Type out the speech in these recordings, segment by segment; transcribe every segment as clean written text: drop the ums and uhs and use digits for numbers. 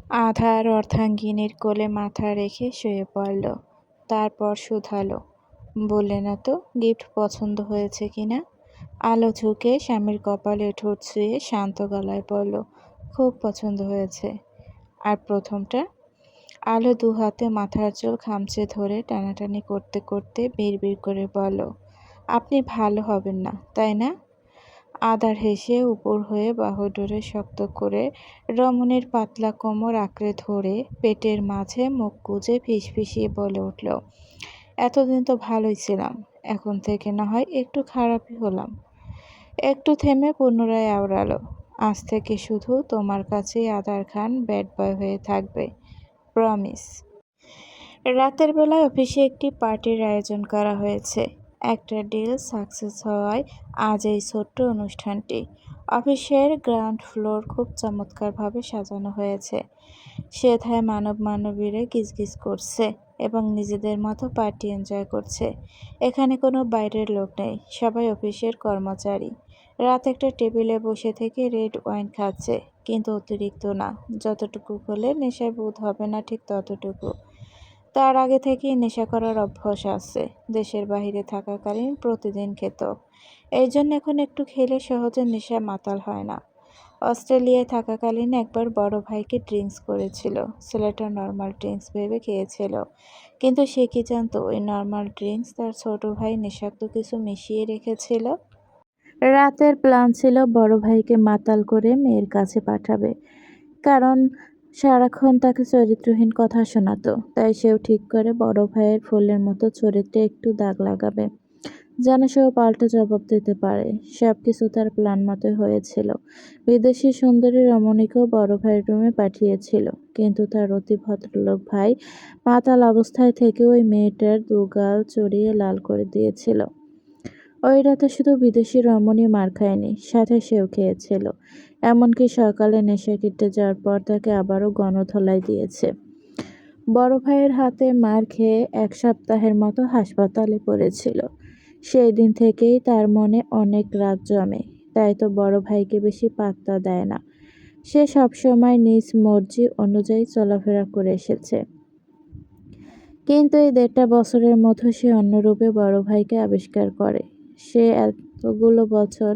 আধার অর্ধাঙ্গিনীর কোলে মাথা রেখে শুয়ে পড়ল। তারপর শুধালো, বললে না তো গিফট পছন্দ হয়েছে কিনা। আলো ঝুঁকে স্বামীর কপালে ঠোঁট ছুঁয়ে শান্ত গলায় বলল, খুব পছন্দ হয়েছে। আর প্রথমটা? আলো দু হাতে মাথার চুল খামচে ধরে টানাটানি করতে করতে বিড়বিড় করে বলল, আপনি ভালো হবেন না, তাই না? আদার হেসে উপর হয়ে বাহুডোরে শক্ত করে রমণীর পাতলা কোমর আঁকড়ে ধরে পেটের মাঝে মুখ গুজে ফিসফিসিয়ে বলে উঠল, এতদিন তো ভালোই ছিলাম, এখন থেকে না হয় একটু খারাপই হলাম। একটু থেমে পুনরায় আওড়ালো, আজ থেকে শুধু তোমার কাছেই আদার খান ব্যাড বয় হয়ে থাকবে, প্রমিস। রাতের বেলায় অফিসে একটি পার্টির আয়োজন করা হয়েছে। একটা ডিল সাকসেস হওয়ায় আজ এই ছোট্ট অনুষ্ঠানটি। অফিসের গ্রাউন্ড ফ্লোর খুব চমৎকারভাবে সাজানো হয়েছে। সেথায় মানব মানবীরা গিজগিজ করছে এবং নিজেদের মতো পার্টি এনজয় করছে। এখানে কোনো বাইরের লোক নেই, সবাই অফিসের কর্মচারী। রাত একটা টেবিলে বসে থেকে রেড ওয়াইন খাচ্ছে, কিন্তু অতিরিক্ত না, যতটুকু হলে নেশায় বোধ হবে না ঠিক ততটুকু। তার আগে থেকেই নেশা করার অভ্যাস আছে, দেশের বাহিরে থাকাকালীন প্রতিদিন খেত। এই জন্য এখন একটু খেলে সহজে নেশায় মাতাল হয় না। অস্ট্রেলিয়ায় থাকাকালীন একবার বড় ভাইকে ড্রিঙ্কস করেছিল। ছেলেটা নর্মাল ড্রিঙ্কস ভেবে খেয়েছিল, কিন্তু সে কি জানতো ওই নর্মাল ড্রিঙ্কস তার ছোট ভাই নেশাক্ত কিছু মিশিয়ে রেখেছিল। রাতের প্ল্যান ছিল বড় ভাইকে মাতাল করে মেয়ের কাছে পাঠাবে, কারণ সারাক্ষণ তাকে চরিত্রহীন কথা শোনাতো। তাই সেও ঠিক করে বড় ভাইয়ের ফুলের মতো চরিত্রে একটু দাগ লাগাবে, যেন সেও পাল্টা জবাব দিতে পারে। সবকিছু তার প্ল্যান মতোই হয়েছিল। বিদেশি সুন্দরী রমণীকেও বড় ভাইয়ের রুমে পাঠিয়েছিল, কিন্তু তার অতি ভদ্রলোক ভাই মাতাল অবস্থায় থেকে ওই মেয়েটার দুগাল চড়িয়ে লাল করে দিয়েছিল। ওই রাতে শুধু বিদেশি রমণী মার খায়নি, সাথে সেও খেয়েছিল। এমনকি সকালে নেশা কেটে যাওয়ার পর তাকে আবারও গণধোলাই দিয়েছে। বড় ভাইয়ের হাতে মার খেয়ে 1 সপ্তাহের মতো হাসপাতালে পড়েছিল। সেই দিন থেকেই তার মনে অনেক রাগ জমে, তাই তো বড় ভাইকে বেশি পাত্তা দেয় না। সে সবসময় নিজ মর্জি অনুযায়ী চলাফেরা করে এসেছে। কিন্তু এই 1.5 বছরের মধ্যে সে অন্যরূপে বড় ভাইকে আবিষ্কার করে। সে এতগুলো বছর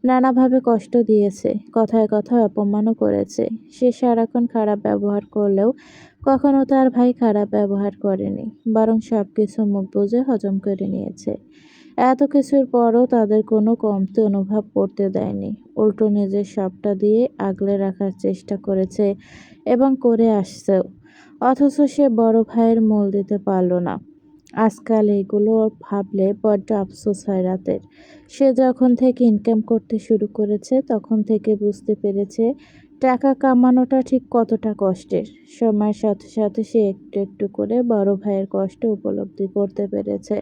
নানাভাবে কষ্ট দিয়েছে, কথায় কথায় অপমানও করেছে। সে সারাক্ষণ খারাপ ব্যবহার করলেও কখনো তার ভাই খারাপ ব্যবহার করেনি, বরং সবকিছু মুখ বুজে হজম করে নিয়েছে। এত কিছুর পরও তাদের কোনো কমতি অনুভব করতে দেয়নি, উল্টো নিজের সবটা দিয়ে আগলে রাখার চেষ্টা করেছে এবং করে আসছেও। অথচ সে বড় ভাইয়ের মূল দিতে পারল না। আজকাল এগুলো ভাবলে বড্ড আফসোস হয় রাতের। সে যখন থেকে ইনকাম করতে শুরু করেছে তখন থেকে বুঝতে পেরেছে টাকা কামানোটা ঠিক কতটা কষ্টের। সময়ের সাথে সাথে সে একটু একটু করে বড় ভাইয়ের কষ্ট উপলব্ধি করতে পেরেছে।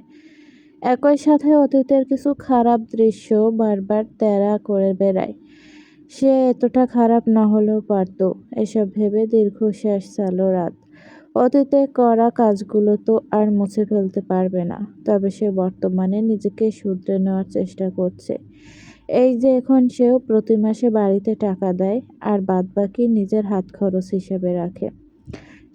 একই সাথে অতীতের কিছু খারাপ দৃশ্য বারবার তেড়া করে বেড়ায়। সে এতটা খারাপ না হলেও পারত, এসব ভেবে দীর্ঘশ্বাস ছাড়ল রাত। অতীতে করা কাজগুলো তো আর মুছে ফেলতে পারবে না, তবে সে বর্তমানে নিজেকে শুধরে নেওয়ার চেষ্টা করছে। এই যে এখন সেও প্রতি মাসে বাড়িতে টাকা দেয়, আর বাদবাকি নিজের হাত খরচ হিসেবে রাখে।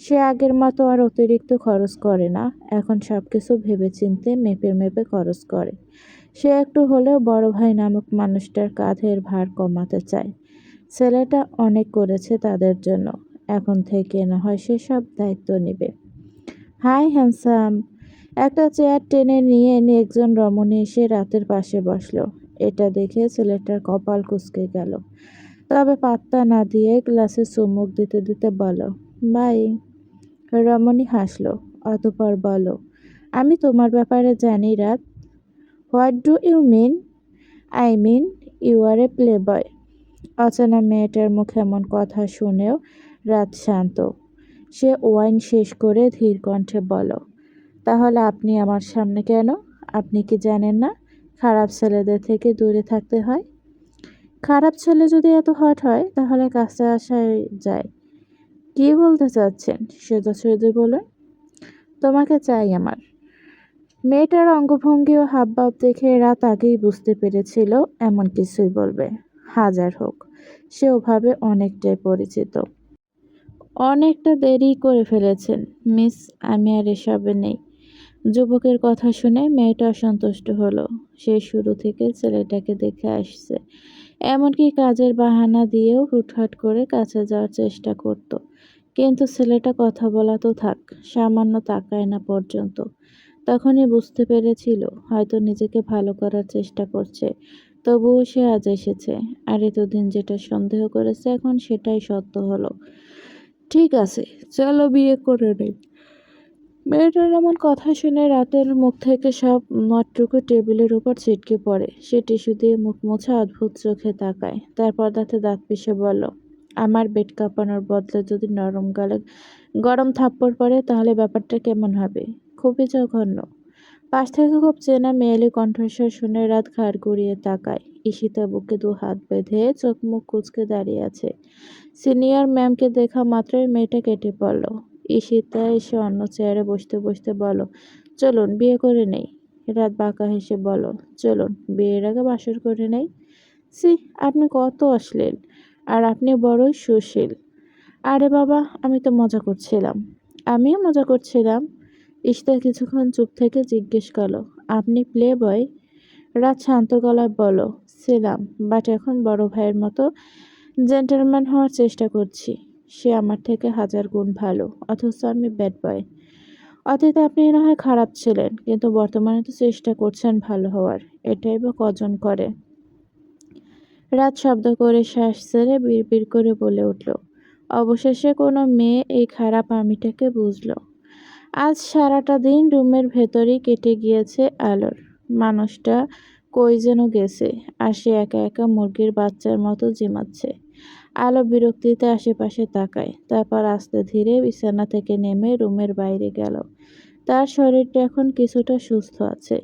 সে আগের মতো আর অতিরিক্ত খরচ করে না, এখন সবকিছু ভেবেচিন্তে মেপে মেপে খরচ করে। সে একটু হলেও বড় ভাই নামক মানুষটার কাঁধের ভার কমাতে চায়। ছেলেটা অনেক করেছে তাদের জন্য, এখন থেকে না হয় সে সব দায়িত্ব নেবে। High handsome. একটা চেয়ার টেনে নিয়ে একজন রমণী এসে রাতের পাশে বসলো। এটা দেখে ছেলেটার কপাল কুঁচকে গেল, তবে পাত্তা না দিয়ে গ্লাসে চুমুক দিতে দিতে বলো, বাই। রমণী হাসলো, অতঃপর বলো, আমি তোমার ব্যাপারে জানি রাত। What do you mean? I mean you are a play boy. অচেনা মেয়েটার মুখে এমন কথা শুনেও রাত শান্ত। সে ওয়াইন শেষ করে ধীর কণ্ঠে বলো, তাহলে আপনি আমার সামনে কেন? আপনি কি জানেন না খারাপ ছেলেদের থেকে দূরে থাকতে হয়? খারাপ ছেলে যদি এত হট হয় তাহলে কাছে আসাই যায়। কি বলতে চাচ্ছেন সোজাসুজি বলুন। তোমাকে চাই আমার। মেয়েটার অঙ্গভঙ্গি ও হাবভাব দেখে রাত আগেই বুঝতে পেরেছিল এমন কিছুই বলবে। হাজার হোক, সে ওভাবে অনেকটাই পরিচিত। অনেকটা দেরি করে ফেলেছেন, মিস। আমি আর এসবে নেই। যুবকের কথা শুনে মেয়েটা অসন্তুষ্ট হলো। সে শুরু থেকে ছেলেটাকে দেখে আসছে, এমনকি কাজের বাহানা দিয়েও হুটহাট করে কাছে যাওয়ার চেষ্টা করত। কিন্তু ছেলেটা কথা বলা তো থাক, সামান্য তাকায় না পর্যন্ত। তখনই বুঝতে পেরেছিল হয়তো নিজেকে ভালো করার চেষ্টা করছে। তবুও সে আজ এসেছে, আর এতদিন যেটা সন্দেহ করেছে এখন সেটাই সত্য হলো। ঠিক আছে, চলো বিয়ে করে নেই। মেয়েটার এমন কথা শুনে রাতের মুখ থেকে সব মটটুকু টেবিলের উপর ছিটকে পড়ে। সে টিস্যু দিয়ে মুখ মুছে অদ্ভুত চোখে তাকায়, তারপর দাঁতে দাঁত পিষে বলল, আমার বেড কাঁপানোর বদলে যদি নরম গালে গরম থাপ্পড় পড়ে তাহলে ব্যাপারটা কেমন হবে? খুবই জঘন্য। পাশ থেকে খুব চেনা মেয়েলি কণ্ঠস্বর শুনে রাত ঘাড় ঘুরিয়ে তাকায়। ঈশিতা বুকে দু হাত বেঁধে চোখ মুখ কুঁচকে দাঁড়িয়ে আছে। সিনিয়র ম্যামকে দেখা মাত্রই মেয়েটা কেটে পড়ল। ঈশিতা এসে অন্য চেয়ারে বসতে বসতে বলল, চলুন বিয়ে করে নেই। রাত বাঁকা হেসে বলল, চলুন বিয়ের আগে বাসর করে নেই। সি, আপনি কত অশ্লীল, আর আপনি বড়ই সুশীল। আরে বাবা, আমি তো মজা করছিলাম। আমিও মজা করছিলাম। ঈশিতা কিছুক্ষণ চুপ থেকে জিজ্ঞেস করলো, আপনি প্লে বয়? রাত শান্ত গলায় বলল, ছিলাম, বাট এখন বড় ভাইয়ের মতো জেন্টলম্যান হওয়ার চেষ্টা করছি। সে আমার থেকে হাজার গুণ ভালো, অথচ আমি ব্যাড বয়। অতীতে আপনি না হয় খারাপ ছিলেন, কিন্তু বর্তমানে তো চেষ্টা করছেন ভালো হওয়ার। এটাই বা কজন করে? রাত শব্দ করে শ্বাস ছেড়ে বিড়বিড় করে বলে উঠল, অবশেষে কোনো মেয়ে এই খারাপ আমিটাকে বুঝল। আজ সারাটা দিন রুমের ভেতরেই কেটে গিয়েছে আলোর। মানুষটা কই যেন গেছে, আর সে একা একা মুরগির বাচ্চার মতো জিমাচ্ছে। আলো বিরক্তিতে আশেপাশে তাকায়, তারপর আস্তে ধীরে বিছানা থেকে নেমে রুমের বাইরে গেল। তার শরীরটা এখন কিছুটা সুস্থ আছে।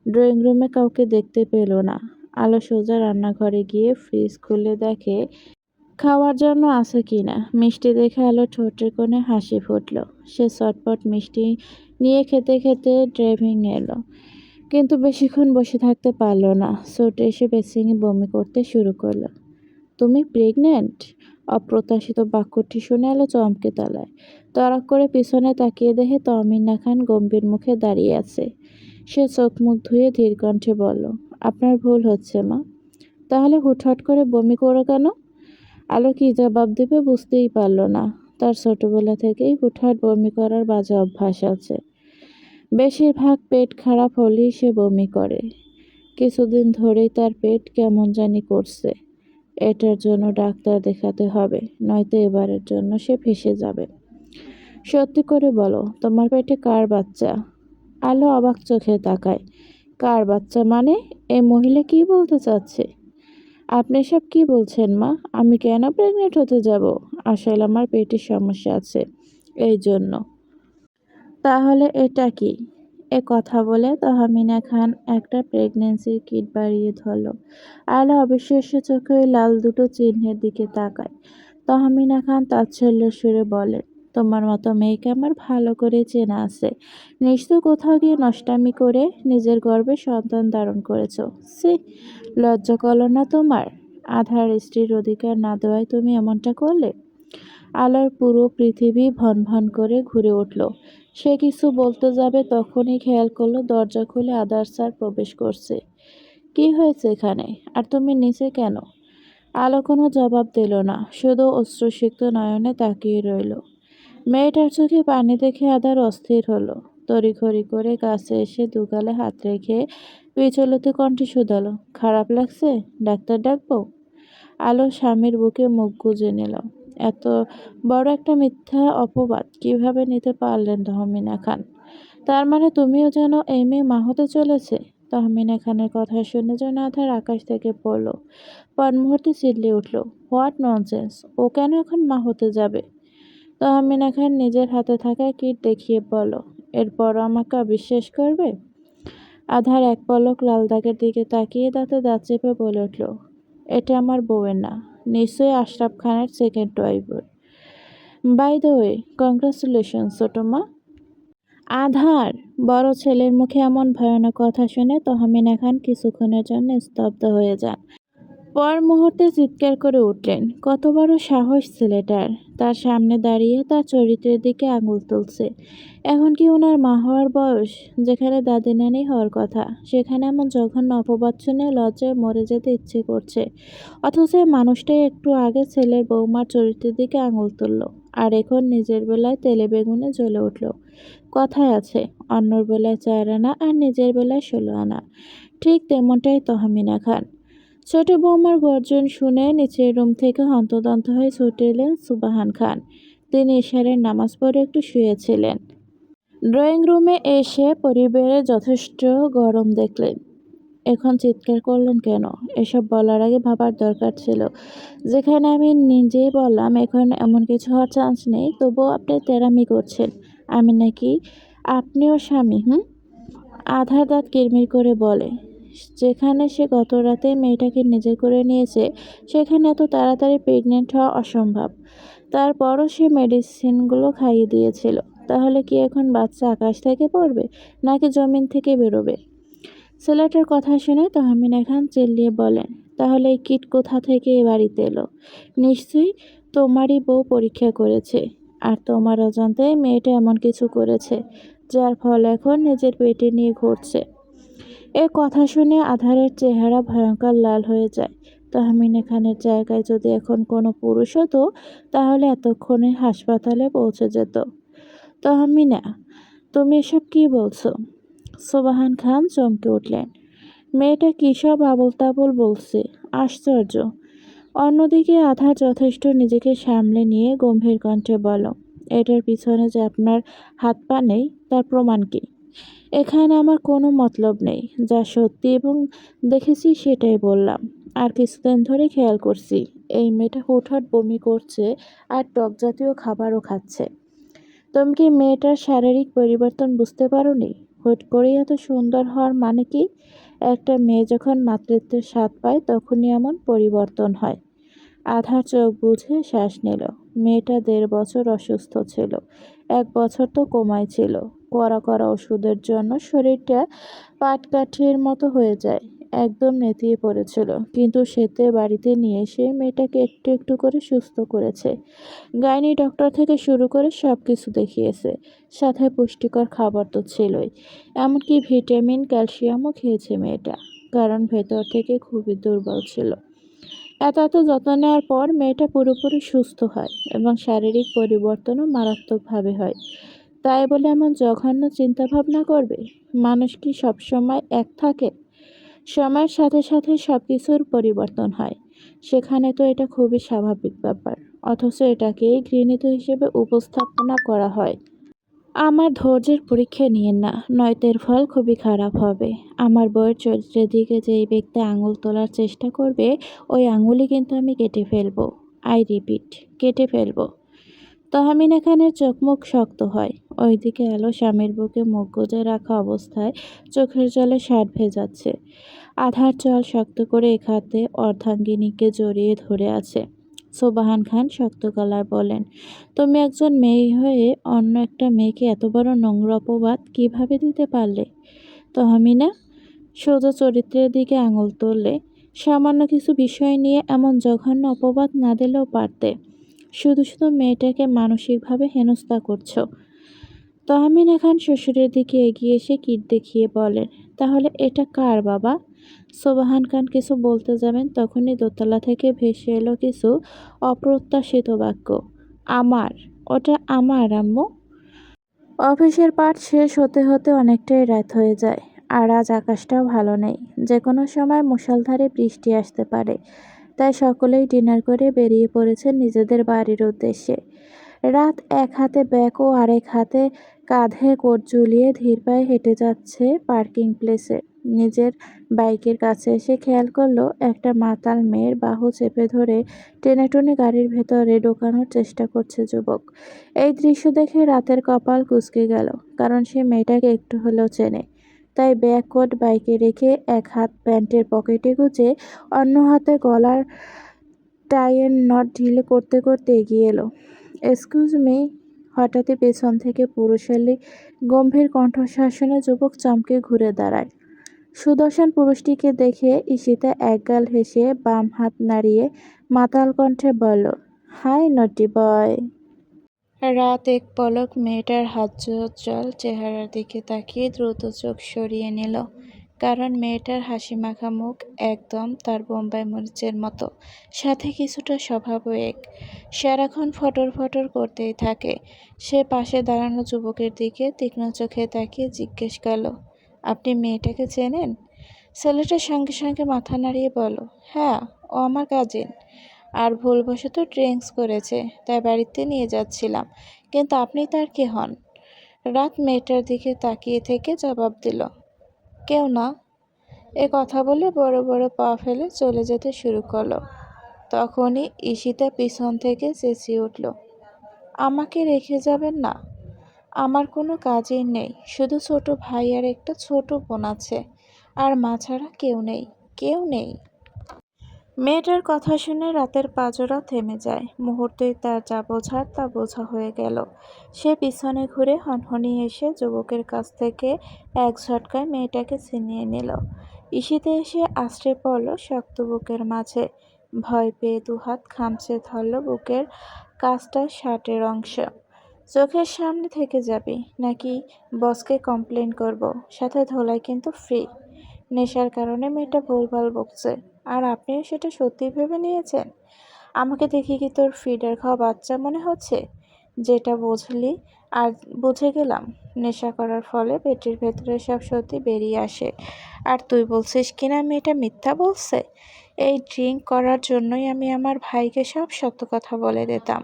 ড্রয়িং রুমে কাউকে দেখতে পেল না। আলো সোজা রান্নাঘরে গিয়ে ফ্রিজ খুলে দেখে খাওয়ার জন্য আছে কিনা। মিষ্টি দেখে আলো ঠোঁটের কোণে হাসি ফুটল। সে চটপট মিষ্টি নিয়ে খেতে খেতে ড্রাইভিং এলো, কিন্তু বেশিক্ষণ বসে থাকতে পারল না। ছুটে এসে বেসিংয়ে বমি করতে শুরু করলো। তুমি প্রেগনেন্ট? অপ্রত্যাশিত বাক্যটি শুনে আলো চমকে দাঁড়ায়। তড়াক করে পিছনে তাকিয়ে দেখে তহমিনা খান গম্ভীর মুখে দাঁড়িয়ে আছে। সে চোখ মুখ ধুয়ে ধীর কণ্ঠে বলল, আপনার ভুল হচ্ছে মা। তাহলে হুটহাট করে বমি করো কেন? আলো কি জবাব দেবে বুঝতেই পারল না। তার ছোটবেলা থেকেই হুটহাট বমি করার বাজে অভ্যাস আছে। বেশিরভাগ পেট খারাপ হলেই সে বমি করে। কিছুদিন ধরেই তার পেট কেমন জানি করছে। এটার জন্য ডাক্তার দেখাতে হবে, নয়তো এবারের জন্য সে ফেঁসে যাবে। সত্যি করে বলো, তোমার পেটে কার বাচ্চা? আলো অবাক চোখে তাকায়। কার বাচ্চা মানে? এই মহিলা কি বলতে চাচ্ছে? আপনি সব কি বলছেন মা? আমি কেন প্রেগনেন্ট হতে যাব? আসলে আমার পেটের সমস্যা আছে, এই জন্য। তাহলে এটা কি? এ কথা বলে তহমিনা খান একটা প্রেগন্যান্সির কিট বাড়িয়ে ধরল। আলো অবিশ্বাস্য চোখে ওই লাল দুটো চিহ্নের দিকে তাকায়। তহমিনা খান তাচ্ছল্যের সুরে বলেন, তোমার মতো মেয়েকে আমার ভালো করে চেনা আছে। নিশ্চয় কোথাও গিয়ে নষ্টামি করে নিজের গর্ভে সন্তান ধারণ করেছো। সি, লজ্জা করল না তোমার? আধার স্ত্রীর অধিকার না দেওয়ায় তুমি এমনটা করলে? আলোর পুরো পৃথিবী ভন ভন করে ঘুরে উঠল। সে কিছু বলতে যাবে তখনই খেয়াল করলো দরজা খুলে আদার স্যার প্রবেশ করছে। কি হয়েছে এখানে? আর তুমি নিচে কেন? আলো কোনো জবাব দিল না, শুধু অশ্রুসিক্ত নয়নে তাকিয়ে রইল। মেয়েটার চোখে পানি দেখে আদার অস্থির হলো। তড়িঘড়ি করে কাছে এসে দুগালে হাত রেখে বিচলিত কণ্ঠে শুধালো, খারাপ লাগছে? ডাক্তার ডাকবো? আলো স্বামীর বুকে মুখ গুজে নিল। এত বড় একটা মিথ্যা অপবাদ কিভাবে নিতে পারলেন তহমিনা খান? তার মানে তুমিও যেন এই মেয়ে মা হতে চলেছে? তহমিনা খানের কথা শুনে যেন আধার আকাশ থেকে পড়ল। পর মুহূর্তে চিল্লে উঠল, হোয়াট ননসেন্স! ও কেন এখন মা হতে যাবে? তহমিনা খান নিজের হাতে থাকা কিট দেখিয়ে বলল, এরপরও আমাকে অবিশ্বাস করবে? আধার এক পলক লাল দাগের দিকে তাকিয়ে দাঁতে দাঁত চেপে বলে উঠল, এটা আমার বউয়ের না, নিশ্চয়ই আশরাফ খানের সেকেন্ড ওয়াইফের। বাই দ্য ওয়ে, কংগ্রাচুলেশন ছোট মা। আধার! বড় ছেলের মুখে এমন ভয়ানক কথা শুনে তহমিনা খান কিছুক্ষণের জন্য স্তব্ধ হয়ে যান। পর মুহূর্তে চিৎকার করে উঠলেন, কত বড় সাহস ছেলেটার! তার সামনে দাঁড়িয়ে তার চরিত্রের দিকে আঙুল তুলছে। এখন কি ওনার মা হওয়ার বয়স? যেখানে দাদি নানি হওয়ার কথা, সেখানে এমন জঘন্য অপবাদ শুনে লজ্জায় মরে যেতে ইচ্ছে করছে। অথচ এই মানুষটাই একটু আগে ছেলের বৌমার চরিত্রের দিকে আঙুল তুলল, আর এখন নিজের বেলায় তেলে বেগুনে জ্বলে উঠল। কথায় আছে, অন্যর বেলায় 4 আনা আর নিজের বেলায় 16 আনা। ঠিক তেমনটাই তহমিনা খান। ছোট বৌমার গর্জন শুনে নিচের রুম থেকে হন্তদন্ত হয়ে ছুটে এলেন সুবাহান খান। তিনি ইশারের নামাজ পড়ে একটু শুয়েছিলেন। ড্রয়িং রুমে এসে পরিবারে যথেষ্ট গরম দেখলেন। এখন চিৎকার করলেন কেন? এসব বলার আগে ভাবার দরকার ছিল। যেখানে আমি নিজেই বললাম এখন এমন কিছু হওয়ার চান্স নেই, তবুও আপনি তেড়ামি করছেন। আমি নাকি আপনিও স্বামী? আধার দাঁত কিরমির করে বলে, যেখানে সে গত রাতে মেয়েটাকে নিজে করে নিয়েছে, সেখানে এত তাড়াতাড়ি প্রেগনেন্ট হওয়া অসম্ভব। তারপরও সে মেডিসিনগুলো খাইয়ে দিয়েছিল। তাহলে কি এখন বাচ্চা আকাশ থেকে পড়বে, নাকি জমিন থেকে বেরোবে? ছেলেটার কথা শুনে তহমিনা খান চেল্লিয়ে বলেন, তাহলে এই কিট কোথা থেকে এ বাড়িতে এলো? নিশ্চয়ই তোমারই বউ পরীক্ষা করেছে, আর তোমার অজান্তে মেয়েটা এমন কিছু করেছে, যার ফল এখন নিজের পেটে নিয়ে ঘুরছে। এ কথা শুনে আধারের চেহারা ভয়ঙ্কর লাল হয়ে যায়। তহমিনা খানের জায়গায় যদি এখন কোনো পুরুষ হতো, তাহলে এতক্ষণে হাসপাতালে পৌঁছে যেত। তহমিনা, তুমি এসব কি বলছো? সোবাহান খান চমকে উঠলেন। মেয়েটা কী সব আবোল তাবোল বলছে! আশ্চর্য! অন্যদিকে আধার যথেষ্ট নিজেকে সামলে নিয়ে গম্ভীর কণ্ঠে বলল, এটার পিছনে যে আপনার হাত পা নেই, তার প্রমাণ কি? এখানে আমার কোনো মতলব নেই। যা সত্যি এবং দেখেছি সেটাই বললাম। আর কিছুদিন ধরে খেয়াল করছি, এই মেয়েটা হুটহাট বমি করছে আর টক জাতীয় খাবারও খাচ্ছে। তুমি কি মেয়েটার শারীরিক পরিবর্তন বুঝতে পারোনি? হুট করেই এত সুন্দর হওয়ার মানে কি? একটা মেয়ে যখন মাতৃত্বের স্বাদ পায়, তখনই এমন পরিবর্তন হয়। আধার চোখ বুজে শ্বাস নিল। মেয়েটা 1.5 বছর অসুস্থ ছিল। 1 বছর তো কোমায় ছিল। কড়া কড়া ওষুধের জন্য শরীরটা পাটকাঠির মতো হয়ে যায়। একদম নেতিয়ে পড়েছিল, কিন্তু সেতে বাড়িতে নিয়ে এসে মেয়েটাকে একটু একটু করে সুস্থ করেছে। গাইনি ডক্টর থেকে শুরু করে সব কিছু দেখিয়েছে। সাথে পুষ্টিকর খাবার তো ছিলই, এমনকি ভিটামিন ক্যালসিয়ামও খেয়েছে মেয়েটা, কারণ ভেতর থেকে খুবই দুর্বল ছিল। এত যত্ন নেওয়ার পর মেয়েটা পুরোপুরি সুস্থ হয় এবং শারীরিক পরিবর্তনও মারাত্মকভাবে হয়। তাই বলে এমন জঘন্য চিন্তাভাবনা করবে? মানুষ কি সবসময় এক থাকে? সময়ের সাথে সাথে সব কিছুর পরিবর্তন হয়। সেখানে তো এটা খুবই স্বাভাবিক ব্যাপার, অথচ এটাকেই ঘৃণিত হিসেবে উপস্থাপনা করা হয়। আমার ধৈর্যের পরীক্ষা নিয়েন না, নয়তো এর ফল খুবই খারাপ হবে। আমার বউয়ের চরিত্রের দিকে যেই ব্যক্তি আঙুল তোলার চেষ্টা করবে, ওই আঙুলই কিন্তু আমি কেটে ফেলবো। আই রিপিট, কেটে ফেলবো। তহমিনা খানের চোখ মুখ শক্ত হয়। ওইদিকে আলো স্বামীর বুকে মুখ গুজে রাখা অবস্থায় চোখের জলে শার্ট ভেজাচ্ছে। আধার চল শক্ত করে এক হাতে অর্ধাঙ্গিনীকে জড়িয়ে ধরে আছে। সোবাহান খান শক্ত গলায় বলেন, তুমি একজন মেয়ে হয়ে অন্য একটা মেয়েকে এত বড় নোংরা অপবাদ কিভাবে দিতে পারলে? তহমিনা সোজা চরিত্রের দিকে আঙুল তুললে, সামান্য কিছু বিষয় নিয়ে এমন জঘন্য অপবাদ না দিলেও পারতে। শুধু শুধু মেয়েটাকে মানসিকভাবে হেনস্থা করছো। তহমিনা খান শ্বশুরের দিকে এগিয়ে এসে কিট দেখিয়ে বলেন, তাহলে এটা কার বাবা? সোবাহান খান কিছু বলতে যাবেন, তখনই দোতলা থেকে ভেসে এলো কিছু অপ্রত্যাশিত বাক্য। আমার, ওটা আমার আম্মু। অফিসের পাঠ শেষ হতে হতে অনেকটাই রাত হয়ে যায়, আর আজ আকাশটাও ভালো নেই। যে কোনো সময় মুষলধারে বৃষ্টি আসতে পারে। তাই সকলেই ডিনার করে বেরিয়ে পড়েছেন নিজেদের বাড়ির উদ্দেশ্যে। রাত এক হাতে ব্যাগ ও আরেক হাতে কাঁধে কোট ঝুলিয়ে ধীর পায়ে হেঁটে যাচ্ছে পার্কিং প্লেসে। নিজের বাইকের কাছে এসে খেয়াল করলো, একটা মাতাল মেয়ের বাহু চেপে ধরে টেনে টুনে গাড়ির ভেতরে ঢোকানোর চেষ্টা করছে যুবক। এই দৃশ্য দেখে রাতের কপাল কুঁচকে গেল, কারণ সে মেয়েটাকে একটু হলেও চেনে। তাই ব্যাগ কোট বাইকে রেখে এক হাত প্যান্টের পকেটে গুজে অন্য হাতে গলার টাইয়ের নট ঢিলে করতে করতে এগিয়ে এলো। Excuse me. হঠাৎই পেছন থেকে পুরুষালী গম্ভীর কণ্ঠস্বর শুনে যুবক চমকে ঘুরে দাঁড়ায়। সুদর্শন পুরুষটিকে দেখে ঈশিতা একগাল হেসে বাম হাত নাড়িয়ে মাতাল কণ্ঠে বলল, হাই নটি বয়। রাত এক পলক মেয়েটার হাস্যোজ্জ্বল চেহারার দিকে তাকিয়ে দ্রুত চোখ সরিয়ে নিল, কারণ মেয়েটার হাসিমাখা মুখ একদম তার বোম্বাই মরিচের মতো, সাথে কিছুটা স্বভাবও এক। সারাক্ষণ ফটর ফটর করতেই থাকে। সে পাশে দাঁড়ানো যুবকের দিকে তীক্ষ্ণ চোখে তাকিয়ে জিজ্ঞেস করল, আপনি মেয়েটাকে চেনেন? ছেলেটার সঙ্গে সঙ্গে মাথা নাড়িয়ে বলল, হ্যাঁ, ও আমার কাজিন। আর ভুলবশত ড্রিঙ্কস করেছে, তাই বাড়িতে নিয়ে যাচ্ছিলাম। কিন্তু আপনি তার কে হন? রাত মেয়েটার দিকে তাকিয়ে থেকে জবাব দিল, কেউ না। এ কথা বলে বড় বড় পা ফেলে চলে যেতে শুরু করলো। তখনই ঈশিতা পিছন থেকে চেঁচিয়ে উঠল, আমাকে রেখে যাবেন না? আমার কোনো কাজই নেই, শুধু ছোট ভাই আর একটা ছোট বোন আছে, আর মা ছাড়া কেউ নেই, কেউ নেই। মেয়েটার কথা শুনে রাতের পাঁজরা থেমে যায়। মুহূর্তেই তার যা বোঝার তা বোঝা হয়ে গেল। সে পিছনে ঘুরে হনহনিয়ে এসে যুবকের কাছ থেকে এক ঝটকায় মেয়েটাকে ছিনিয়ে নিল। ঈশিতে এসে আছড়ে পড়ল শক্ত বুকের মাঝে। ভয় পেয়ে দুহাত খামচে ধরল বুকের কাছটা শার্টের অংশ। চোখের সামনে থেকে যাবি নাকি বসকে কমপ্লেন করব? সাথে ধোলাই কিন্তু ফ্রি। নেশার কারণে মেয়েটা ভুলভাল বকছে, আর আপনিও সেটা সত্যি ভেবে নিয়েছেন? আমাকে দেখে কি তোর ফিডার খাওয়া বাচ্চা মনে হচ্ছে? যেটা বুঝলি আর বুঝে গেলাম, নেশা করার ফলে পেটের ভেতরে সব সত্যি বেরিয়ে আসে। আর তুই বলছিস কিনা মেয়েটা মিথ্যা বলছে? এই ড্রিঙ্ক করার জন্যই আমি আমার ভাইকে সব সত্য কথা বলে দিতাম,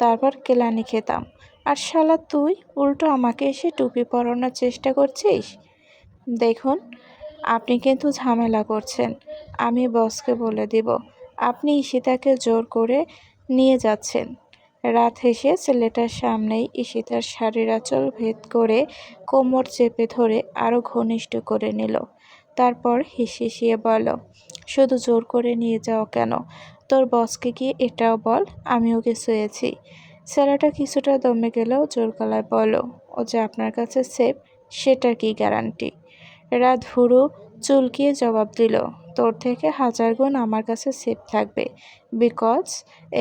তারপর কেলানি খেতাম। আর শালা তুই উল্টো আমাকে এসে টুপি পরানোর চেষ্টা করছিস। দেখুন, আপনি কিন্তু ঝামেলা করছেন। আমি বসকে বলে দিব আপনি ঈশিতাকে জোর করে নিয়ে যাচ্ছেন। রাত হেসে ছেলেটার সামনেই ঈশিতার শাড়ির আঁচল ভেদ করে কোমর চেপে ধরে আরো ঘনিষ্ঠ করে নিল। তারপর হিসিয়ে বলল, শুধু জোর করে নিয়ে যাও কেন? তোর বসকে গিয়ে এটাও বল আমি ওকে শুয়েছি। ছেলেটা কিছুটা দমে গেলেও জোর গলায় বলল, ও যে আপনার কাছে সেফ, সেটার কি গ্যারান্টি? রাত ভুরু চুলকিয়ে জবাব দিল, তোর থেকে 1000 গুণ আমার কাছে সেফ থাকবে। বিকজ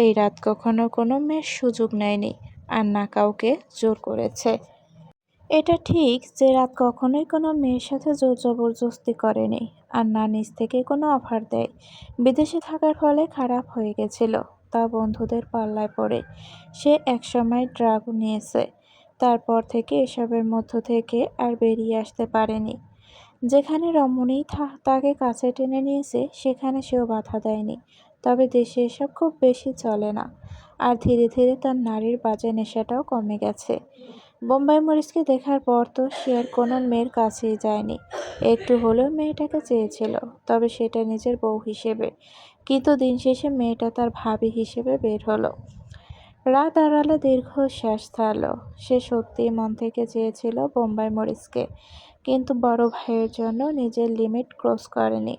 এই রাত কখনো কোনো মেয়ের সুযোগ নেয়নি, আর না কাউকে জোর করেছে। এটা ঠিক যে রাত কখনোই কোনো মেয়ের সাথে জোর জবরদস্তি করেনি, আর না নিজ থেকে কোনো অফার দেয়। বিদেশে থাকার ফলে খারাপ হয়ে গেছিল, তা বন্ধুদের পাল্লায় পড়ে। সে একসময় ড্রাগ নিয়েছে, তারপর থেকে এসবের মধ্য থেকে আর বেরিয়ে আসতে পারেনি। যেখানে রমণী তাকে কাছে টেনে নিয়েছে সেখানে সেও বাধা দেয়নি। তবে দেশে এসব খুব বেশি চলে না, আর ধীরে ধীরে তার নারীর বাজে নেশাটাও কমে গেছে। বোম্বাই মরিচকে দেখার পর তো সে আর কোনো মেয়ের কাছেই যায়নি। একটু হলেও মেয়েটাকে চেয়েছিল, তবে সেটা নিজের বউ হিসেবে। কিন্তু দিন শেষে মেয়েটা তার ভাবি হিসেবে বের হলো। রাত আড়ালে দীর্ঘশ্বাস ছাড়ল। সে সত্যিই মন থেকে চেয়েছিল বোম্বাই মরিচকে, কিন্তু বড় ভাইয়ের জন্য নিজের লিমিট ক্রস করেনি।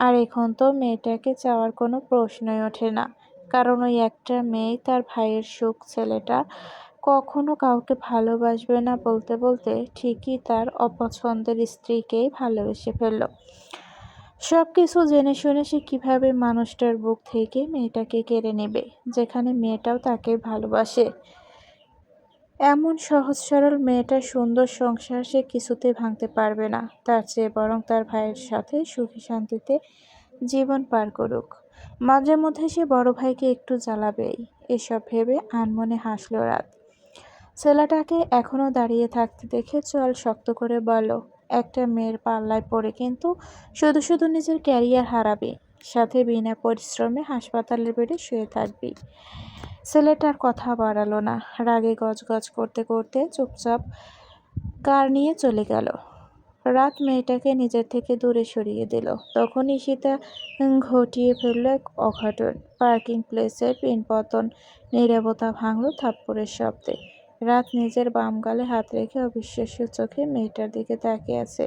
আর এখন তো মেয়েটাকে চাওয়ার কোনো প্রশ্নই ওঠে না, কারণ ওই একটা মেয়েই তার ভাইয়ের সুখ। ছেলেটা কখনো কাউকে ভালোবাসবে না বলতে বলতে ঠিকই তার অপছন্দের স্ত্রীকেই ভালোবেসে ফেলল। সবকিছু জেনে শুনে সে কিভাবে মানুষটার বুক থেকে মেয়েটাকে কেড়ে নেবে, যেখানে মেয়েটাও তাকে ভালোবাসে। এমন সহজ সরল মেয়েটার সুন্দর সংসার সে কিছুতেই ভাঙতে পারবে না। তার চেয়ে বরং তার ভাইয়ের সাথে সুখী শান্তিতে জীবন পার করুক। মাঝে মধ্যে সে বড় ভাইকে একটু জ্বালাবেই, এসব ভেবে আনমনে হাসল রাত। ছেলেটাকে এখনো দাঁড়িয়ে থাকতে দেখে চল শক্ত করে বলল, একটা মেয়ের পাল্লায় পড়ে কিন্তু শুধু শুধু নিজের ক্যারিয়ার হারাবি, সাথে বিনা পরিশ্রমে হাসপাতালের বেডে শুয়ে থাকবি। ছেলেটার কথা বাড়ালো না, রাগে গজগজ করতে করতে চুপচাপ কার নিয়ে চলে গেল। রাত মেয়েটাকে নিজের থেকে দূরে সরিয়ে দিল। তখনই সীতা ঘটিয়ে ফেলল এক অঘটন। পার্কিং প্লেসের পিনপতন নীরবতা ভাঙল থাপ্পড়ের শব্দে। রাত নিজের বাম গালে হাত রেখে অবিশ্বাস্য চোখে মেয়েটার দিকে তাকিয়ে আছে।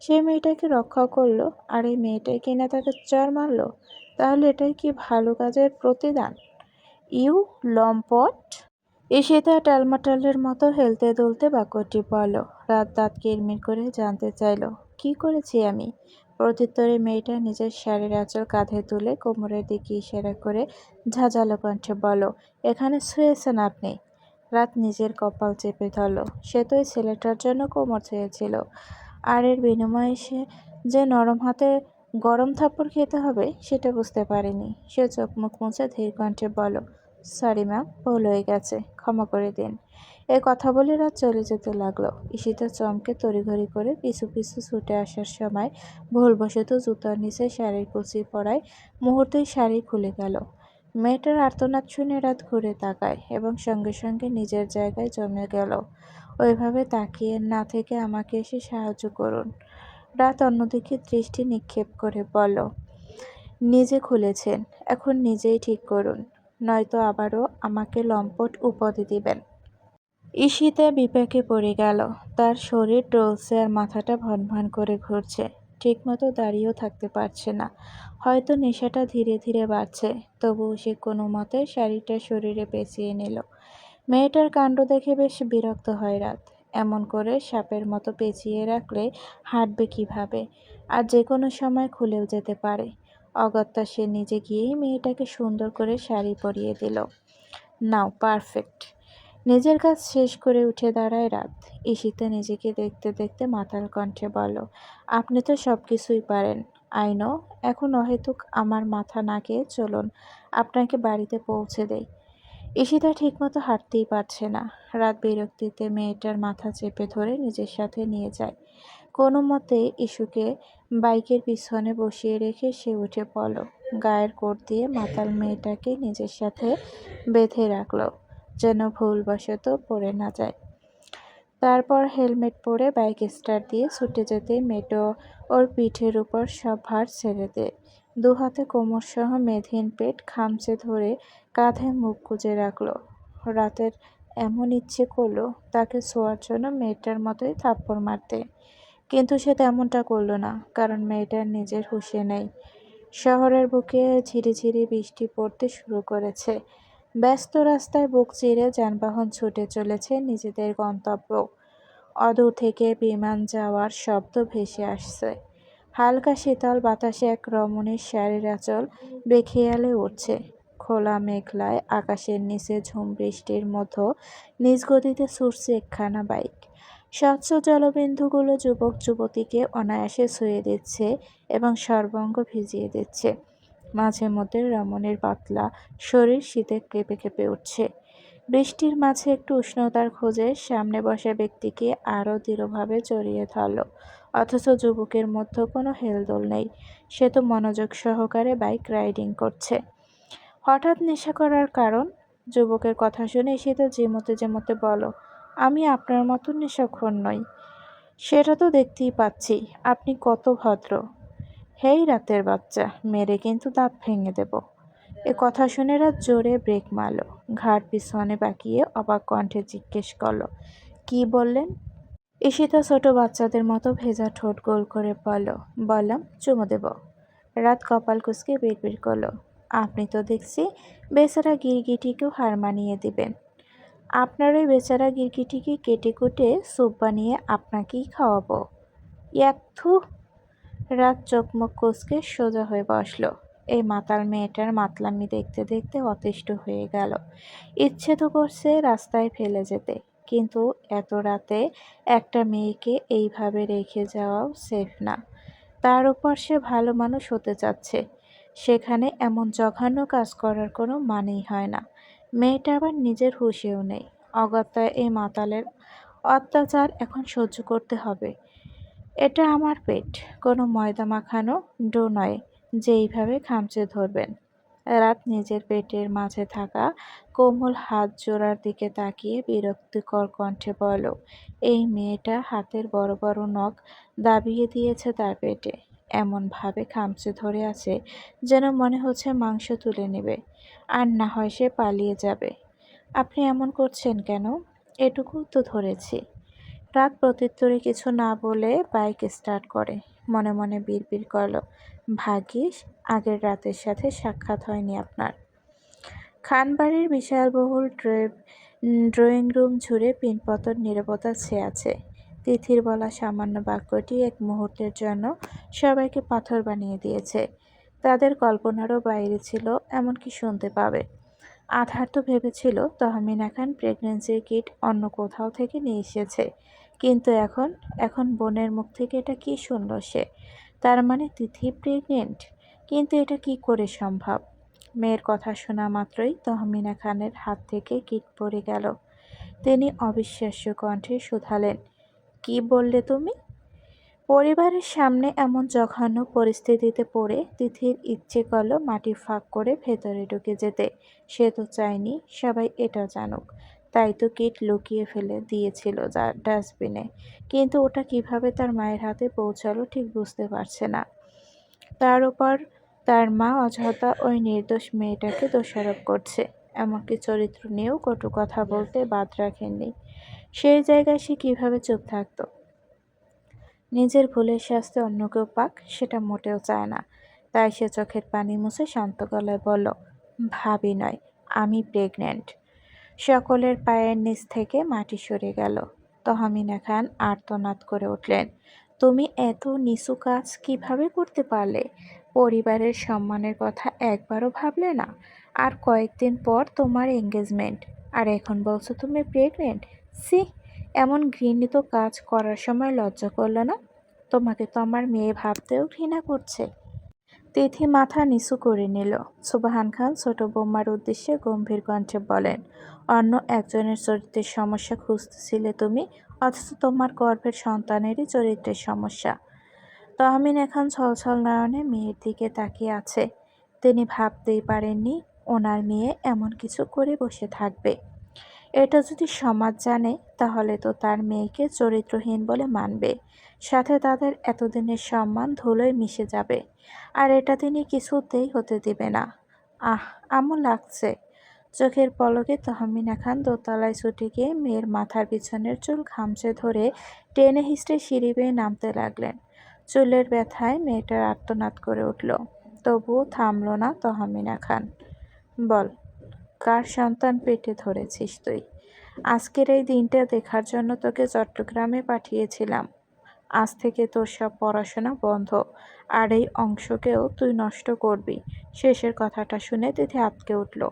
সে মেয়েটাকে রক্ষা করলো, আর এই মেয়েটাই কিনা তাকে চড় মারলো। তাহলে এটাই কি ভালো কাজের প্রতিদান? ইউ লম্পট! ঈশিতা টালমাটালের মতো হেলতে দুলতে বাক্যটি বলল। রাত দাঁত কিরমির করে জানতে চাইল, কি করেছি আমি? প্রত্যুত্তরে মেয়েটা নিজের শাড়ির আঁচল কাঁধে তুলে কোমরের দিকে ইশারা করে ঝাঁঝালো কণ্ঠে বলল, এখানে শুয়েছেন আপনি। রাত নিজের কপাল চেপে ধরল। সে তো ওই ছেলেটার জন্য কোমর ছেয়েছিল, আর এর বিনিময়ে সে যে নরম হাতে গরম থাপ্পড় খেতে হবে সেটা বুঝতে পারেনি। সে চোখ মুখ মুছে ধীর কণ্ঠে বলল, সরি ম্যাম, ভুল হয়ে গেছে, ক্ষমা করে দিন। এ কথা বলে রাত চলে যেতে লাগলো। ঈশিতা চমকে তড়িঘড়ি করে পিছু পিছু ছুটে আসার সময় ভুলবশত জুতার নিচে শাড়ির কুচি পড়ায় মুহূর্তেই শাড়ি খুলে গেল। মেয়েটার আর্তনাদ শুনে রাত ঘুরে তাকায় এবং সঙ্গে সঙ্গে নিজের জায়গায় জমে গেল। ওইভাবে তাকিয়ে না থেকে আমাকে এসে সাহায্য করুন। রাত অন্যদিকে দৃষ্টি নিক্ষেপ করে বলল, নিজে খুলেছেন, এখন নিজেই ঠিক করুন, নয়তো আবারও আমাকে লম্পট উপাধি দিবেন। ঈশিতা বিপাকে পড়ে গেল। তার শরীর টলছে আর মাথাটা ভনভন করে ঘুরছে। ঠিকমতো দাঁড়িয়েও থাকতে পারছে না। হয়তো নেশাটা ধীরে ধীরে বাড়ছে। তবুও সে কোনো মতে শাড়িটা শরীরে পেঁচিয়ে নিল। মেয়েটার কাণ্ড দেখে বেশ বিরক্ত হয় রাত। এমন করে সাপের মতো পেঁচিয়ে রাখলে হাঁটবে কিভাবে? আর যে কোনো সময় খুলেও যেতে পারে। অগত্যা সে নিজে গিয়েই মেয়েটাকে সুন্দর করে শাড়ি পরিয়ে দিল। নাও পারফেক্ট। নিজের কাজ শেষ করে উঠে দাঁড়ায় রাত। ঈশিতা নিজেকে দেখতে দেখতে মাতাল কণ্ঠে বলল, আপনি তো সব কিছুই পারেন। I know. এখন অহেতুক আমার মাথা না খেয়ে চলুন, আপনাকে বাড়িতে পৌঁছে দেই। ঈশিতা ঠিকমতো হাঁটতেই পারছে না। রাত বিরক্তিতে মেয়েটার মাথা চেপে ধরে নিজের সাথে নিয়ে যায়। কোনো মতে ইস্যুকে বাইকের পিছনে বসিয়ে রেখে সে উঠে পড়ল। গায়ের কোট দিয়ে মাতাল মেয়েটাকে নিজের সাথে বেঁধে রাখল, যেন ভুলবশত পড়ে না যায়। তারপর হেলমেট পরে বাইক স্টার্ট দিয়ে ছুটে যেতেই মেয়েটা ওর পিঠের উপর সব ভার ছেড়ে দেয়। দুহাতে কোমরসহ মেদহীন পেট খামচে ধরে কাঁধে মুখ গুজে রাখল। রাতের এমন ইচ্ছে করলো তাকে ছোঁয়ার জন্য মেয়েটার মতোই থাপ্পড় মারতে, কিন্তু সে তেমনটা করল না, কারণ মেয়েটার নিজের হুঁশে নেই। শহরের বুকে ঝিরিঝিরি বৃষ্টি পড়তে শুরু করেছে। ব্যস্ত রাস্তায় বুক চিরে যানবাহন ছুটে চলেছে নিজেদের গন্তব্য। অদূর থেকে বিমান যাওয়ার শব্দ ভেসে আসছে। হালকা শীতল বাতাসে এক রমণীর শাড়ির আঁচল বেখেয়ালে উঠছে। খোলা মেঘলায় আকাশের নিচে ঝুম বৃষ্টির মতো নিজ গতিতে ছুটছে একখানা বাইক। স্বচ্ছ জলবিন্দুগুলো যুবক যুবতীকে অনায়াসে ছুঁয়ে দিচ্ছে এবং সর্বাঙ্গ ভিজিয়ে দিচ্ছে। মাঝে মধ্যে রমণীর পাতলা শরীর শীতে কেঁপে কেঁপে উঠছে। বৃষ্টির মাঝে একটু উষ্ণতার খোঁজে সামনে বসা ব্যক্তিকে আরও দৃঢ়ভাবে জড়িয়ে ধরল। অথচ যুবকের মধ্যে কোনো হেলদোল নেই। সে তো মনোযোগ সহকারে বাইক রাইডিং করছে। হঠাৎ নেশা করার কারণ? যুবকের কথা শুনে সে তো যেমতে যেমতে বলল, আমি আপনার মতো নেশাখোর নই। সেটা তো দেখতেই পাচ্ছি। আপনি কত ভদ্র। হেই রাতের বাচ্চা, মেরে কিন্তু দাঁত ভেঙে দেব। এ কথা শুনে রাত জোরে ব্রেক মারল। ঘাড় পিছনে বাঁকিয়ে অবাক কণ্ঠে জিজ্ঞেস করল, কি বললেন? ঈশিতা ছোট বাচ্চাদের মতো ভেজা ঠোঁট গোল করে বলল, বললাম চুমু দেব। রাত কপাল কুঁচকে বিড়বিড় করল, আপনি তো দেখছি বেচারা গিরগিটিকেও হার মানিয়ে দিবেন। আপনার ওই বেচারা গিরগিটিকে কেটে কুটে স্যুপ বানিয়ে আপনাকেই খাওয়াবো। ইয়াকথু। রাত চোখ মুখ কুঁচকে সোজা হয়ে বসল। এই মাতাল মেয়েটার মাতলামি দেখতে দেখতে অতিষ্ঠ হয়ে গেল। ইচ্ছে তো করছে রাস্তায় ফেলে যেতে, কিন্তু এত রাতে একটা মেয়েকে এইভাবে রেখে যাওয়াও সেফ না। তার উপর সে ভালো মানুষ হতে চাচ্ছে, সেখানে এমন জঘন্য কাজ করার কোনো মানেই হয় না। মেয়েটা আবার নিজের হুঁশেও নেই। অগত্যা এই মাতালের অত্যাচার এখন সহ্য করতে হবে। এটা আমার পেট, কোনো ময়দা মাখানো ডো নয় যে এইভাবে খামচে ধরবেন। রাত নিজের পেটের মাঝে থাকা কোমল হাত জোড়ার দিকে তাকিয়ে বিরক্তিকর কণ্ঠে বলল, এই মেয়েটা হাতের বড় বড় নখ দাবিয়ে দিয়েছে তার পেটে, এমনভাবে খামচে ধরে আছে যেন মনে হচ্ছে মাংস তুলে নেবে, আর না হয় সে পালিয়ে যাবে। আপনি এমন করছেন কেন? এটুকু তো ধরেছি। রাত প্রত্যুত্তরে কিছু না বলে বাইক স্টার্ট করে। মনে মনে বিড়বিড় করল, ভাগ্যিস আগের রাতের সাথে সাক্ষাৎ হয়নি আপনার। খানবাড়ির বিশালবহুল ড্রয়িং রুম জুড়ে পিনপতন নীরবতা ছেয়ে আছে। তিথির বলা সামান্য বাক্যটি এক মুহূর্তের জন্য সবাইকে পাথর বানিয়ে দিয়েছে। তাদের কল্পনারও বাইরে ছিল এমনকি শুনতে পাবে। আধার তো ভেবেছিল তহমিনা খান প্রেগন্যান্সির কিট অন্য কোথাও থেকে নিয়ে এসেছে, কিন্তু এখন বোনের মুখ থেকে এটা কি শুনল সে? তার মানে তিথি প্রেগনেন্ট? কিন্তু এটা কি করে সম্ভব? মেয়ের কথা শোনা মাত্রই তহমিনা খানের হাত থেকে কিট পড়ে গেল। তিনি অবিশ্বাস্য কণ্ঠে শুধালেন, কি বললে তুমি? পরিবারের সামনে এমন জঘন্য পরিস্থিতিতে পড়ে তিথির ইচ্ছে করল মাটি ফাঁক করে ভেতরে ঢুকে যেতে। সে তো চায়নি সবাই এটা জানুক, তাই তো কিট লুকিয়ে ফেলে দিয়েছিল ডাস্টবিনে। কিন্তু ওটা কিভাবে তার মায়ের হাতে পৌঁছালো ঠিক বুঝতে পারছে না। তার উপর তার মা অযথা ওই নির্দোষ মেয়েটাকে দোষারোপ করছে, এমনকি চরিত্র নিয়েও কটু কথা বলতে বাদ রাখেননি। সেই জায়গায় সে কিভাবে চুপ থাকতো? নিজের ভুলের শাস্তি অন্য কেউ পাক সেটা মোটেও চায় না। তাই সে চোখের পানি মুছে শান্ত গলায় বলল, ভাবি নয়, আমি প্রেগনেন্ট। সকলের পায়ের নিচ থেকে মাটি সরে গেল। তহমিনা খান আর্তনাদ করে উঠলেন, তুমি এত নিচু কাজ কিভাবে করতে পারলে? পরিবারের সম্মানের কথা একবারও ভাবলে না? আর কয়েকদিন পর তোমার এঙ্গেজমেন্ট, আর এখন বলছো তুমি প্রেগনেন্ট? সি, এমন ঘৃণিত কাজ করার সময় লজ্জা করলো না? তোমাকে তো আমার মেয়ে ভাবতেও ঘৃণা করছে। তিথি মাথা নিচু করে নিল। সুবহান খান ছোট বৌমার উদ্দেশ্যে গম্ভীর কণ্ঠে বলেন, অন্য একজনের চরিত্রের সমস্যা খুঁজতেছিলে তুমি, অথচ তোমার গর্ভের সন্তানেরই চরিত্রের সমস্যা। তহমিন এখন ছলছল নয়নে মেয়ের দিকে তাকিয়ে আছে। তিনি ভাবতেই পারেননি ওনার মেয়ে এমন কিছু করে বসে থাকবে। এটা যদি সমাজ জানে তাহলে তো তার মেয়েকে চরিত্রহীন বলে মানবে, সাথে তাদের এতদিনের সম্মান ধুলোয় মিশে যাবে। আর এটা তিনি কিছুতেই হতে দিবে না। আহ, আমও লাগছে। চোখের পলকে তহমিনা খান দোতলায় ছুটে গিয়ে মেয়ের মাথার পিছনের চুল খামচে ধরে টেনে হিঁচড়ে সিঁড়ি বেয়ে নামতে লাগলেন। চুলের ব্যথায় মেয়েটার আর্তনাদ করে উঠল, তবুও থামল না তহমিনা খান। বল, কার সন্তান পেটে ধরেছিস তুই? আজকের এই দিনটা দেখার জন্য তোকে চট্টগ্রামে পাঠিয়েছিলাম। আজ থেকে তোর সব পড়াশোনা বন্ধ, আর এই অংশকেও তুই নষ্ট করবি। শেষের কথাটা শুনে তিথি আঁতকে উঠল।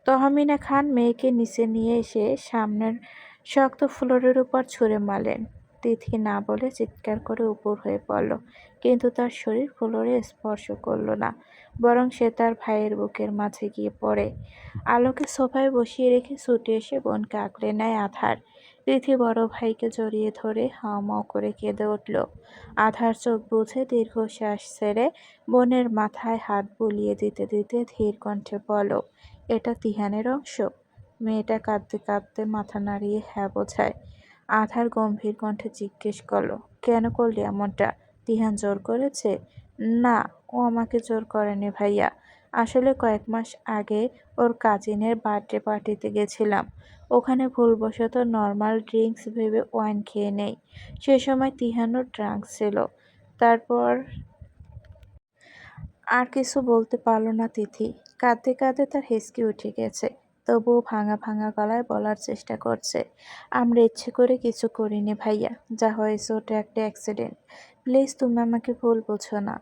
তহমিনা খান মেয়েকে নিচে নিয়ে এসে সামনের শক্ত ফ্লোরের উপর ছুঁড়ে মারলেন। তিথি না বলে চিৎকার করে উপর হয়ে পড়ল, কিন্তু তার শরীর ফ্লোরে স্পর্শ করল না, বরং সে তার ভাইয়ের বুকের মাঝে গিয়ে পড়ে। আলোকে সোফায় বসিয়ে রেখে ছুটে এসে বোনকে আঁকড়ে নেয় আধার। তিথি বড় ভাইকে জড়িয়ে ধরে হাউমাউ করে কেঁদে উঠল। আধার চোখ বুজে দীর্ঘশ্বাস ছেড়ে বোনের মাথায় হাত বুলিয়ে দিতে দিতে ধীর কণ্ঠে বলল, এটা তিহানের অংশ? মেয়েটা কাঁদতে কাঁদতে মাথা নাড়িয়ে হ্যাঁ বোঝায়। আধার গম্ভীর কণ্ঠে জিজ্ঞেস করল, কেন করলি এমনটা? তিহান জোর করেছে? না, ও আমাকে জোর করেনি ভাইয়া। আসলে কয়েক মাস আগে ওর কাজিনের বার্থডে পার্টিতে গেছিলাম। ওখানে ভুলবশত নর্মাল ড্রিঙ্কস ভেবে ওয়াইন খেয়ে নেই। সে সময় তিহানও ড্রাঙ্ক ছিল। তারপর আর কিছু বলতে পারল না তিথি। কাঁদতে কাঁদতে তার হেঁচকি উঠে গেছে, তবুও ভাঙা ভাঙা গলায় বলার চেষ্টা করছে, আমরা ইচ্ছে করে কিছু করিনি ভাইয়া, যা হয়েছে ওটা একটা অ্যাক্সিডেন্ট। প্লিজ তুমি আমাকে ভুল বুঝো না।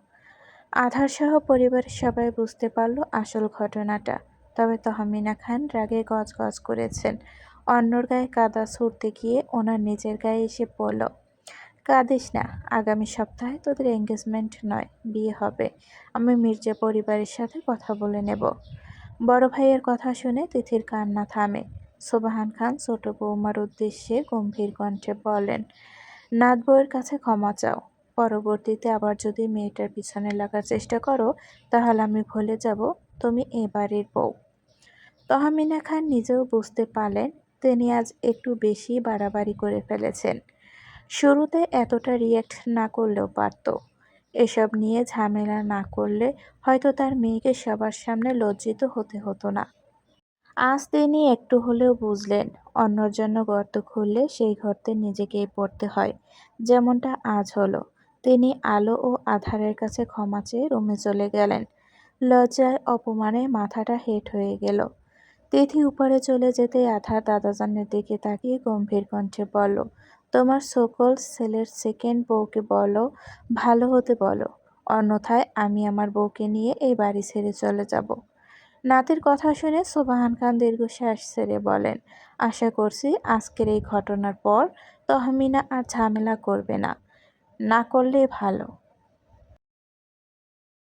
আধার সহ পরিবারের সবাই বুঝতে পারল আসল ঘটনাটা। তবে তহমিনা খান রাগে গজগজ করেছেন। অন্যর গায়ে কাদা ছুঁড়তে গিয়ে ওনার নিজের গায়ে এসে পড়ল। কাঁদিস না, আগামী সপ্তাহে তোদের এঙ্গেজমেন্ট নয়, বিয়ে হবে। আমি মির্জা পরিবারের সাথে কথা বলে নেব। বড় ভাইয়ের কথা শুনে তিথির কান্না থামে। সোবাহান খান ছোট বৌমার উদ্দেশ্যে গম্ভীর কণ্ঠে বলেন, নাত বউয়ের কাছে ক্ষমা চাও। পরবর্তীতে আবার যদি মেয়েটার পিছনে লাগার চেষ্টা করো তাহলে আমি ভুলে যাব তুমি এ বাড়ির বউ। তহমিনা খান নিজেও বুঝতে পারলেন তিনি আজ একটু বেশি বাড়াবাড়ি করে ফেলেছেন। শুরুতে এতটা রিয়্যাক্ট না করলেও পারত। এসব নিয়ে ঝামেলা না করলে হয়তো তার মেয়েকে সবার সামনে লজ্জিত হতে হতো না। আজ তিনি একটু হলেও বুঝলেন অন্যর জন্য গর্ত খুললে সেই গর্তে নিজেকেই পড়তে হয়, যেমনটা আজ হলো। তিনি আলো ও আধারের কাছে ক্ষমা চেয়ে রুমে চলে গেলেন। লজ্জায় অপমানে মাথাটা হেঁট হয়ে গেল। তিথি উপরে চলে যেতেই আধার দাদাজানের দিকে তাকিয়ে গম্ভীর কণ্ঠে বলল, তোমার সকল ছেলের সেকেন্ড বউকে বলো ভালো হতে বলো, অন্যথায় আমি আমার বউকে নিয়ে এই বাড়ি ছেড়ে চলে যাব। নাতির কথা শুনে সোবাহান খান দীর্ঘশ্বাস ছেড়ে বলেন, আশা করছি আজকের এই ঘটনার পর তহমিনা আর ঝামেলা করবে না, না করলে ভালো।